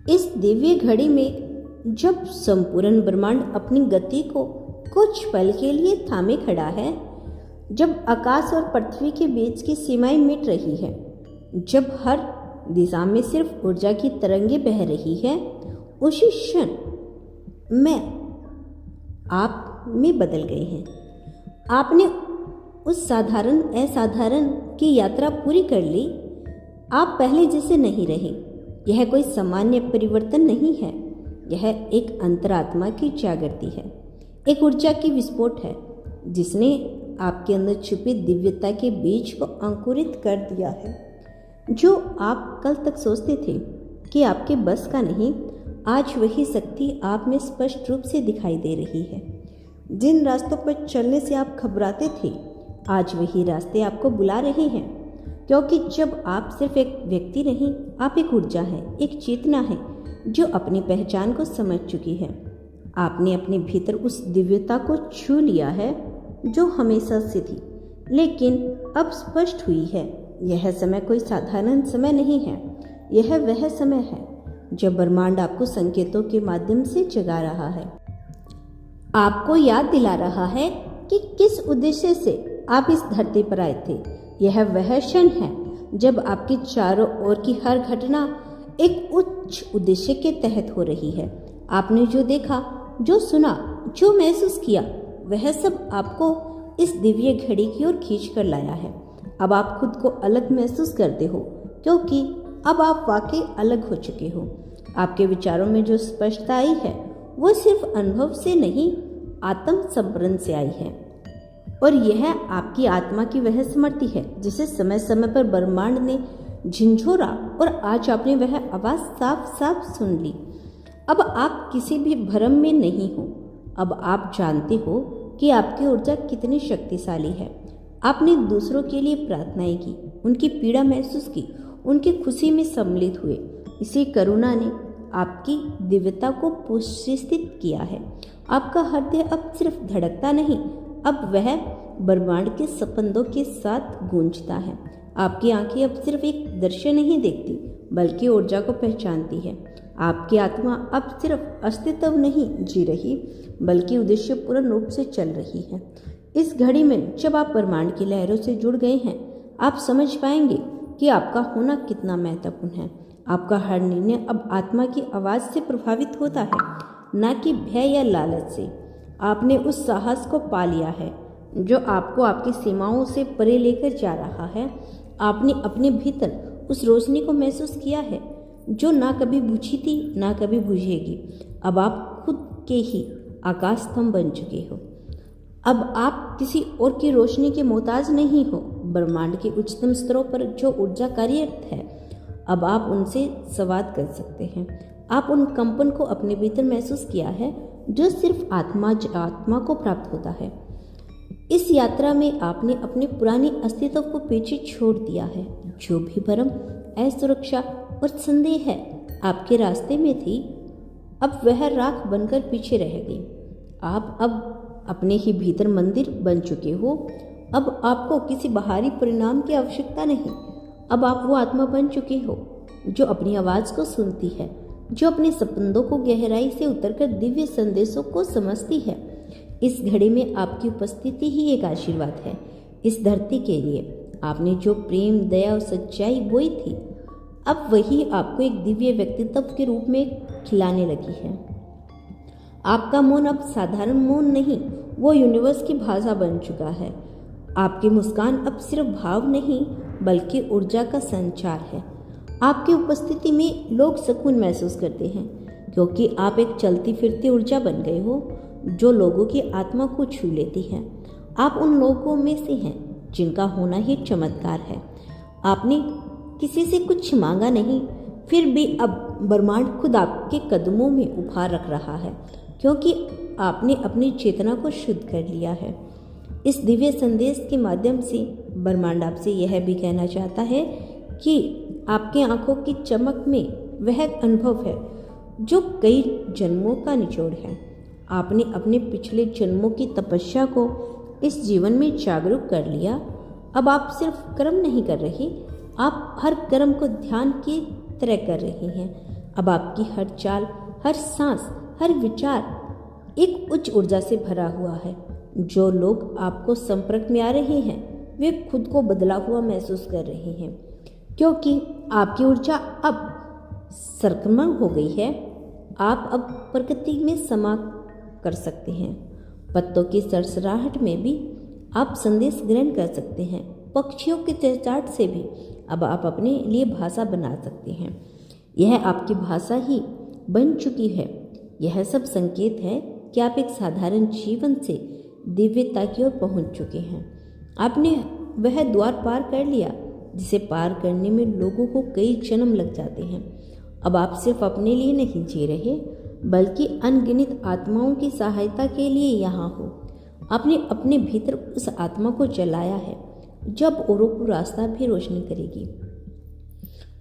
इस दिव्य घड़ी में जब संपूर्ण ब्रह्मांड अपनी गति को कुछ पल के लिए थामे खड़ा है, जब आकाश और पृथ्वी के बीच की सीमाएं मिट रही है, जब हर दिशा में सिर्फ ऊर्जा की तरंगें बह रही है, उसी क्षण मैं आप में बदल गए हैं। आपने उस साधारण असाधारण की यात्रा पूरी कर ली। आप पहले जैसे नहीं रहे। यह कोई सामान्य परिवर्तन नहीं है, यह एक अंतरात्मा की जागृति है, एक ऊर्जा की विस्फोट है जिसने आपके अंदर छुपी दिव्यता के बीज को अंकुरित कर दिया है। जो आप कल तक सोचते थे कि आपके बस का नहीं, आज वही शक्ति आप में स्पष्ट रूप से दिखाई दे रही है। जिन रास्तों पर चलने से आप घबराते थे, आज वही रास्ते आपको बुला रहे हैं, क्योंकि जब आप सिर्फ एक व्यक्ति नहीं, आप एक ऊर्जा है, एक चेतना है जो अपनी पहचान को समझ चुकी है। आपने अपने भीतर उस दिव्यता को छू लिया है जो हमेशा से थी, लेकिन अब स्पष्ट हुई है। यह समय कोई साधारण समय नहीं है, यह वह समय है जब ब्रह्मांड आपको संकेतों के माध्यम से जगा रहा है, आपको याद दिला रहा है कि किस उद्देश्य से आप इस धरती पर आए थे। यह वह क्षण है जब आपकी चारों ओर की हर घटना एक उच्च उद्देश्य के तहत हो रही है। आपने जो देखा, जो सुना, जो महसूस किया, वह सब आपको इस दिव्य घड़ी की ओर खींच कर लाया है। अब आप खुद को अलग महसूस करते हो, क्योंकि अब आप वाकई अलग हो चुके हो। आपके विचारों में जो स्पष्टता आई है, वो सिर्फ अनुभव से नहीं, आत्म संवरण से आई है। और यह आपकी आत्मा की वह स्मृति है जिसे समय समय पर ब्रह्मांड ने झिंझोरा, और आज आपने वह आवाज साफ साफ सुन ली। अब आप किसी भी भ्रम में नहीं हो। अब आप जानते हो कि आपकी ऊर्जा कितनी शक्तिशाली है। आपने दूसरों के लिए प्रार्थनाएं की, उनकी पीड़ा महसूस की, उनकी खुशी में सम्मिलित हुए। इसी करुणा ने आपकी दिव्यता को पुष्टित किया है। आपका हृदय अब सिर्फ धड़कता नहीं, अब वह ब्रह्मांड के स्पंदों के साथ गूंजता है। आपकी आंखें अब सिर्फ एक दृश्य नहीं देखती, बल्कि ऊर्जा को पहचानती है। आपकी आत्मा अब सिर्फ अस्तित्व नहीं जी रही, बल्कि उद्देश्य पूर्ण रूप से चल रही है। इस घड़ी में जब आप ब्रह्मांड की लहरों से जुड़ गए हैं, आप समझ पाएंगे कि आपका होना कितना महत्वपूर्ण है। आपका हर निर्णय अब आत्मा की आवाज़ से प्रभावित होता है, न कि भय या लालच से। आपने उस साहस को पा लिया है जो आपको आपकी सीमाओं से परे लेकर जा रहा है। आपने अपने भीतर उस रोशनी को महसूस किया है जो ना कभी बुझी थी, ना कभी बुझेगी। अब आप खुद के ही आकाश स्तंभ बन चुके हो। अब आप किसी और की रोशनी के मोहताज नहीं हो। ब्रह्मांड के उच्चतम स्तरों पर जो ऊर्जा कार्यरत है, अब आप उनसे संवाद कर सकते हैं। आप उन कंपन को अपने भीतर महसूस किया है जो सिर्फ आत्मा को प्राप्त होता है। इस यात्रा में आपने अपने पुराने अस्तित्व को पीछे छोड़ दिया है। जो भी भ्रम, असुरक्षा और संदेह है आपके रास्ते में थी, अब वह राख बनकर पीछे रह गई। आप अब अपने ही भीतर मंदिर बन चुके हो। अब आपको किसी बाहरी परिणाम की आवश्यकता नहीं। अब आप वो आत्मा बन चुके हो जो अपनी आवाज़ को सुनती है, जो अपने सपनों को गहराई से उतरकर दिव्य संदेशों को समझती है। इस घड़ी में आपकी उपस्थिति ही एक आशीर्वाद है। इस धरती के लिए आपने जो प्रेम, दया और सच्चाई बोई थी, अब वही आपको एक दिव्य व्यक्तित्व के रूप में खिलाने लगी है। आपका मौन अब साधारण मौन नहीं, वो यूनिवर्स की भाषा बन चुका है। आपकी मुस्कान अब सिर्फ भाव नहीं, बल्कि ऊर्जा का संचार है। आपकी उपस्थिति में लोग सुकून महसूस करते हैं, क्योंकि आप एक चलती फिरती ऊर्जा बन गए हो जो लोगों की आत्मा को छू लेती है। आप उन लोगों में से हैं जिनका होना ही चमत्कार है। आपने किसी से कुछ मांगा नहीं, फिर भी अब ब्रह्मांड खुद आपके कदमों में उपहार रख रहा है, क्योंकि आपने अपनी चेतना को शुद्ध कर लिया है। इस दिव्य संदेश के माध्यम से ब्रह्मांड आपसे यह भी कहना चाहता है कि आपकी आंखों की चमक में वह अनुभव है जो कई जन्मों का निचोड़ है। आपने अपने पिछले जन्मों की तपस्या को इस जीवन में जागरूक कर लिया। अब आप सिर्फ कर्म नहीं कर रहे, आप हर कर्म को ध्यान की तरह कर रहे हैं। अब आपकी हर चाल, हर सांस, हर विचार एक उच्च ऊर्जा से भरा हुआ है। जो लोग आपको संपर्क में आ रहे हैं वे खुद को बदला हुआ महसूस कर रहे हैं, क्योंकि आपकी ऊर्जा अब संक्रमण हो गई है। आप अब प्रकृति में समा कर सकते हैं। पत्तों की सरसराहट में भी आप संदेश ग्रहण कर सकते हैं। पक्षियों के चहचहाट से भी अब आप अपने लिए भाषा बना सकते हैं। यह आपकी भाषा ही बन चुकी है। यह सब संकेत है कि आप एक साधारण जीवन से दिव्यता की ओर पहुंच चुके हैं। आपने वह द्वार पार कर लिया जिसे पार करने में लोगों को कई जन्म लग जाते हैं। अब आप सिर्फ अपने लिए नहीं जी रहे, बल्कि अनगिनत आत्माओं की सहायता के लिए यहाँ हो। आपने अपने भीतर उस आत्मा को जलाया है जब औरों को रास्ता भी रोशनी करेगी।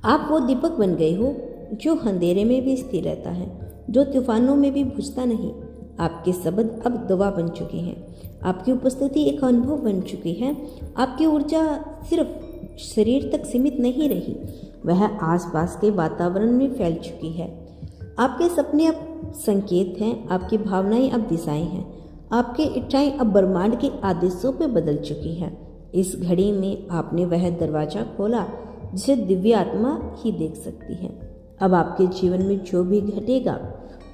आप वो दीपक बन गए हो जो अंधेरे में भी स्थिर रहता है, जो तूफानों में भी बुझता नहीं। आपके शब्द अब दवा बन चुके हैं। आपकी उपस्थिति एक अनुभव बन चुकी है। आपकी ऊर्जा सिर्फ शरीर तक सीमित नहीं रही, वह आसपास के वातावरण में फैल चुकी है। आपके सपने अब संकेत हैं, आपकी भावनाएं अब दिशाएं हैं, आपकी इच्छाएं अब ब्रह्मांड के आदेशों में बदल चुकी हैं। इस घड़ी में आपने वह दरवाजा खोला जिसे दिव्य आत्मा ही देख सकती है। अब आपके जीवन में जो भी घटेगा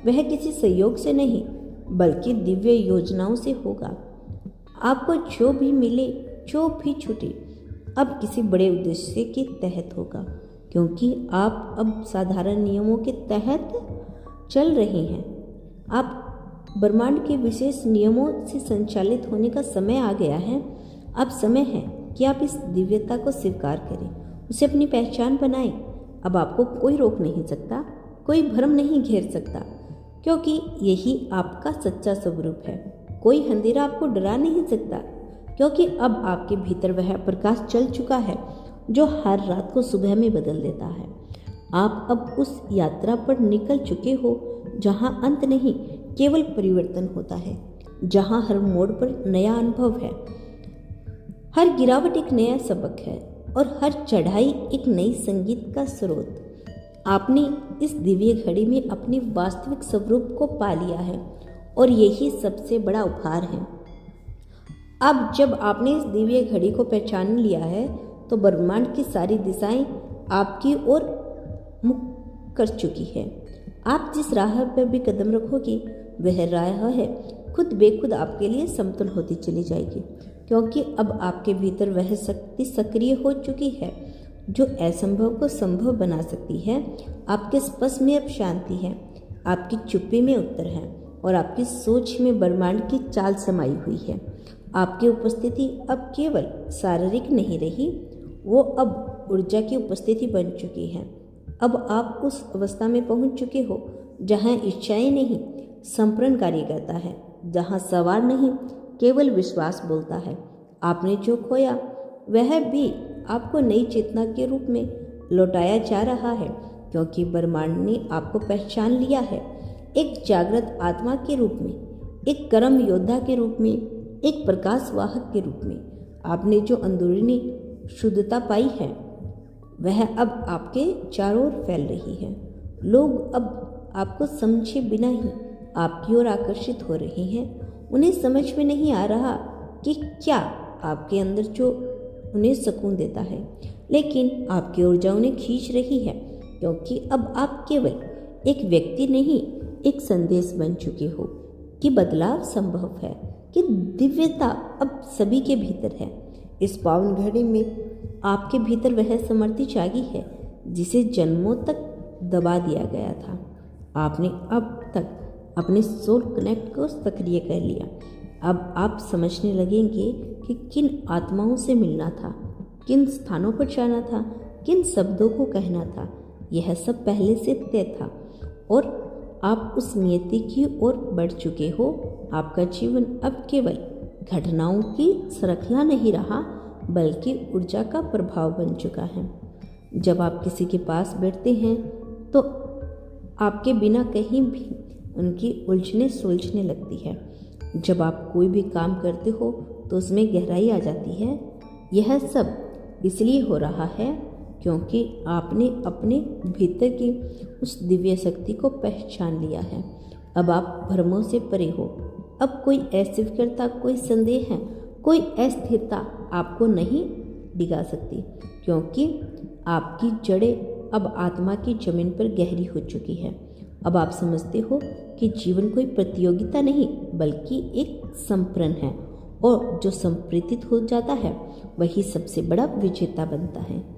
वह किसी संयोग से नहीं, बल्कि दिव्य योजनाओं से होगा। आपको जो भी मिले, जो भी छूटे, अब किसी बड़े उद्देश्य के तहत होगा, क्योंकि आप अब साधारण नियमों के तहत चल रहे हैं। आप ब्रह्मांड के विशेष नियमों से संचालित होने का समय आ गया है। अब समय है कि आप इस दिव्यता को स्वीकार करें, उसे अपनी पहचान बनाएं। अब आपको कोई रोक नहीं सकता, कोई भ्रम नहीं घेर सकता, क्योंकि यही आपका सच्चा स्वरूप है। कोई अंधेरा आपको डरा नहीं सकता, क्योंकि अब आपके भीतर वह प्रकाश चल चुका है जो हर रात को सुबह में बदल देता है। आप अब उस यात्रा पर निकल चुके हो जहां अंत नहीं, केवल परिवर्तन होता है, जहां हर मोड़ पर नया अनुभव है, हर गिरावट एक नया सबक है और हर चढ़ाई एक नई संगीत का स्रोत। आपने इस दिव्य घड़ी में अपने वास्तविक स्वरूप को पा लिया है और यही सबसे बड़ा उपहार है। अब जब आपने इस दिव्य घड़ी को पहचान लिया है तो ब्रह्मांड की सारी दिशाएं आपकी ओर मुख कर चुकी है। आप जिस राह पर भी कदम रखोगे वह राह है खुद बेखुद आपके लिए समतल होती चली जाएगी, क्योंकि अब आपके भीतर वह शक्ति सक्रिय हो चुकी है जो असंभव को संभव बना सकती है। आपके स्पर्श में अब शांति है, आपकी चुप्पी में उत्तर है और आपकी सोच में ब्रह्मांड की चाल समाई हुई है। आपकी उपस्थिति अब केवल शारीरिक नहीं रही, वो अब ऊर्जा की उपस्थिति बन चुकी है। अब आप उस अवस्था में पहुंच चुके हो जहां इच्छाएं नहीं, संपूर्ण कार्य करता है, जहां सवाल नहीं, केवल विश्वास बोलता है। आपने जो खोया वह भी आपको नई चेतना के रूप में लौटाया जा रहा है, क्योंकि ब्रह्मांड ने आपको पहचान लिया है एक जागृत आत्मा के रूप में, एक कर्म योद्धा के रूप में, एक प्रकाश वाहक के रूप में। आपने जो अंदरूनी शुद्धता पाई है वह अब आपके चारों ओर फैल रही है। लोग अब आपको समझे बिना ही आपकी ओर आकर्षित हो रहे हैं। उन्हें समझ में नहीं आ रहा कि क्या आपके अंदर जो उन्हें सुकून देता है, लेकिन आपकी ऊर्जा उन्हें खींच रही है, क्योंकि अब आप केवल एक व्यक्ति नहीं, एक संदेश बन चुके हो कि बदलाव संभव है, कि दिव्यता अब सभी के भीतर है। इस पावन घड़ी में आपके भीतर वह समृद्धि जागी है जिसे जन्मों तक दबा दिया गया था। आपने अब तक अपने सोल कनेक्ट को सक्रिय कर लिया। अब आप समझने लगेंगे कि किन आत्माओं से मिलना था, किन स्थानों पर जाना था, किन शब्दों को कहना था। यह सब पहले से तय था और आप उस नियति की ओर बढ़ चुके हो। आपका जीवन अब केवल घटनाओं की श्रृंखला नहीं रहा, बल्कि ऊर्जा का प्रभाव बन चुका है। जब आप किसी के पास बैठते हैं तो आपके बिना कहीं भी उनकी उलझने सुलझने लगती है। जब आप कोई भी काम करते हो तो उसमें गहराई आ जाती है। यह सब इसलिए हो रहा है क्योंकि आपने अपने भीतर की उस दिव्य शक्ति को पहचान लिया है। अब आप भ्रमों से परे हो। अब कोई अस्वीकृता, कोई संदेह है, कोई अस्थिरता आपको नहीं डिगा सकती, क्योंकि आपकी जड़ें अब आत्मा की जमीन पर गहरी हो चुकी है। अब आप समझते हो कि जीवन कोई प्रतियोगिता नहीं बल्कि एक संप्रण है, और जो संप्रेरित हो जाता है वही सबसे बड़ा विजेता बनता है।